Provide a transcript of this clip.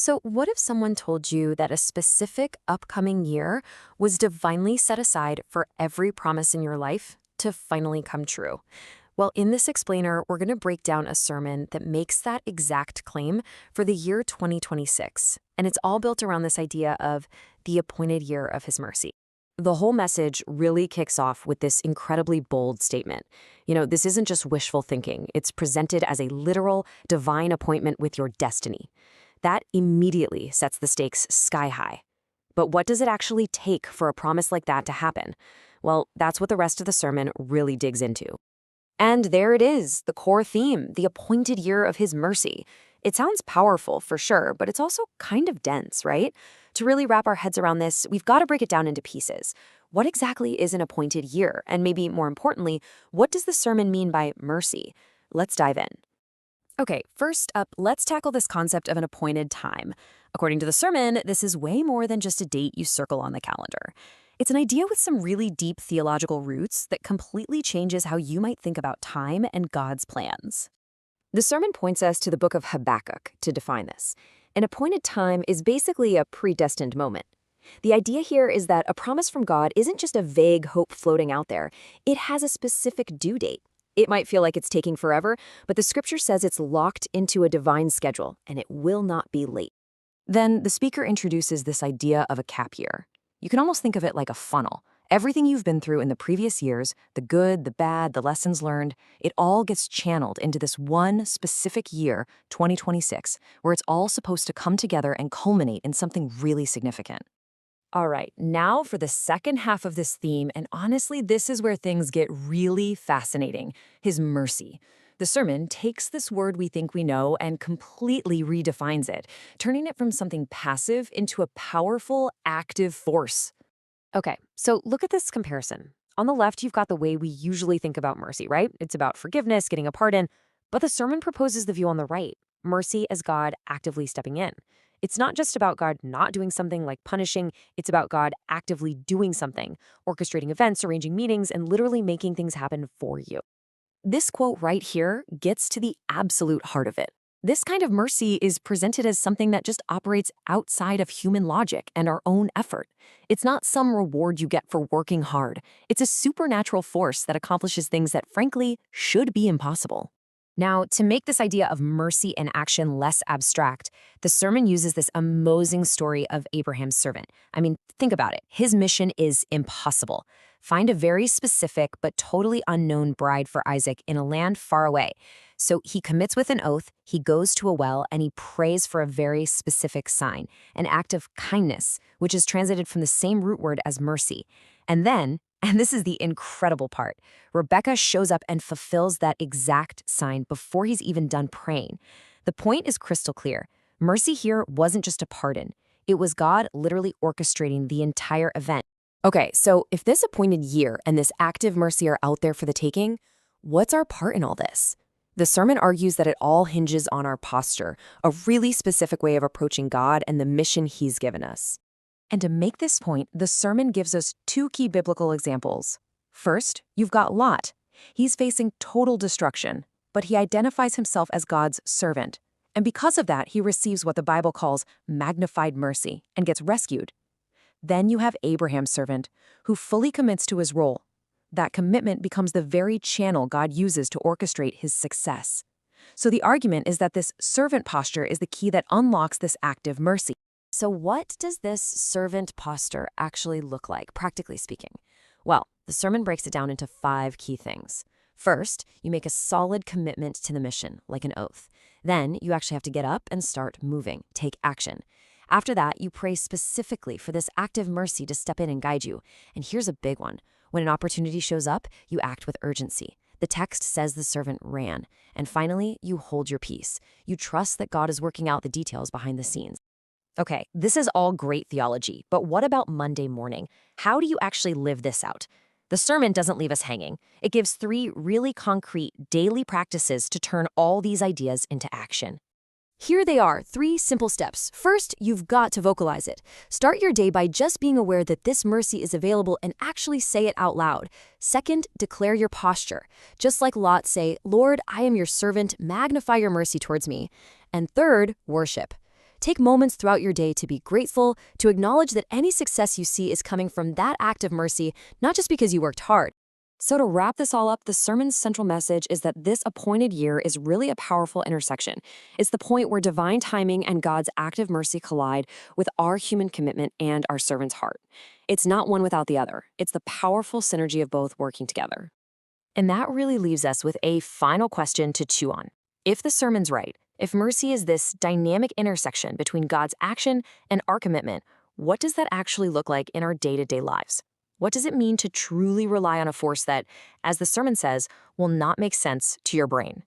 So, what if someone told you that a specific upcoming year was divinely set aside for every promise in your life to finally come true? Well, in this explainer, we're going to break down a sermon that makes that exact claim for the year 2026. And it's all built around this idea of the appointed year of his mercy. The whole message really kicks off with this incredibly bold statement. This isn't just wishful thinking. It's presented as a literal divine appointment with your destiny. That immediately sets the stakes sky high. But what does it actually take for a promise like that to happen? Well, that's what the rest of the sermon really digs into. And there it is, the core theme, the appointed year of his mercy. It sounds powerful for sure, but it's also kind of dense, right? To really wrap our heads around this, we've got to break it down into pieces. What exactly is an appointed year? And maybe more importantly, what does the sermon mean by mercy? Let's dive in. Okay, first up, let's tackle this concept of an appointed time. According to the sermon, this is way more than just a date you circle on the calendar. It's an idea with some really deep theological roots that completely changes how you might think about time and God's plans. The sermon points us to the book of Habakkuk to define this. An appointed time is basically a predestined moment. The idea here is that a promise from God isn't just a vague hope floating out there. It has a specific due date. It might feel like it's taking forever, but the scripture says it's locked into a divine schedule, and it will not be late. Then the speaker introduces this idea of a cap year. You can almost think of it like a funnel. Everything you've been through in the previous years, the good, the bad, the lessons learned, it all gets channeled into this one specific year, 2026, where it's all supposed to come together and culminate in something really significant. All right, now for the second half of this theme, and honestly, this is where things get really fascinating, his mercy. The sermon takes this word we think we know and completely redefines it, turning it from something passive into a powerful, active force. Okay, so look at this comparison. On the left, you've got the way we usually think about mercy, right? It's about forgiveness, getting a pardon. But the sermon proposes the view on the right, mercy as God actively stepping in. It's not just about God not doing something like punishing, it's about God actively doing something, orchestrating events, arranging meetings, and literally making things happen for you. This quote right here gets to the absolute heart of it. This kind of mercy is presented as something that just operates outside of human logic and our own effort. It's not some reward you get for working hard. It's a supernatural force that accomplishes things that, frankly, should be impossible. Now, to make this idea of mercy and action less abstract, the sermon uses this amazing story of Abraham's servant. I mean, think about it. His mission is impossible. Find a very specific but totally unknown bride for Isaac in a land far away. So he commits with an oath, he goes to a well, and he prays for a very specific sign, an act of kindness, which is translated from the same root word as mercy. And then, and this is the incredible part, Rebecca shows up and fulfills that exact sign before he's even done praying. The point is crystal clear. Mercy here wasn't just a pardon. It was God literally orchestrating the entire event. Okay, so if this appointed year and this active mercy are out there for the taking, what's our part in all this? The sermon argues that it all hinges on our posture, a really specific way of approaching God and the mission he's given us. And to make this point, the sermon gives us two key biblical examples. First, you've got Lot. He's facing total destruction, but he identifies himself as God's servant. And because of that, he receives what the Bible calls magnified mercy and gets rescued. Then you have Abraham's servant, who fully commits to his role. That commitment becomes the very channel God uses to orchestrate his success. So the argument is that this servant posture is the key that unlocks this active mercy. So what does this servant posture actually look like, practically speaking? Well, the sermon breaks it down into 5 key things. First, you make a solid commitment to the mission, like an oath. Then you actually have to get up and start moving, take action. After that, you pray specifically for this active mercy to step in and guide you. And here's a big one. When an opportunity shows up, you act with urgency. The text says the servant ran. And finally, you hold your peace. You trust that God is working out the details behind the scenes. Okay, this is all great theology, but what about Monday morning? How do you actually live this out? The sermon doesn't leave us hanging. It gives 3 really concrete daily practices to turn all these ideas into action. Here they are, 3 simple steps. First, you've got to vocalize it. Start your day by just being aware that this mercy is available and actually say it out loud. Second, declare your posture. Just like Lot, say, "Lord, I am your servant, magnify your mercy towards me." And third, worship. Take moments throughout your day to be grateful, to acknowledge that any success you see is coming from that act of mercy, not just because you worked hard. So, to wrap this all up, the sermon's central message is that this appointed year is really a powerful intersection. It's the point where divine timing and God's active mercy collide with our human commitment and our servant's heart. It's not one without the other, it's the powerful synergy of both working together. And that really leaves us with a final question to chew on. If the sermon's right, if mercy is this dynamic intersection between God's action and our commitment, what does that actually look like in our day-to-day lives? What does it mean to truly rely on a force that, as the sermon says, will not make sense to your brain?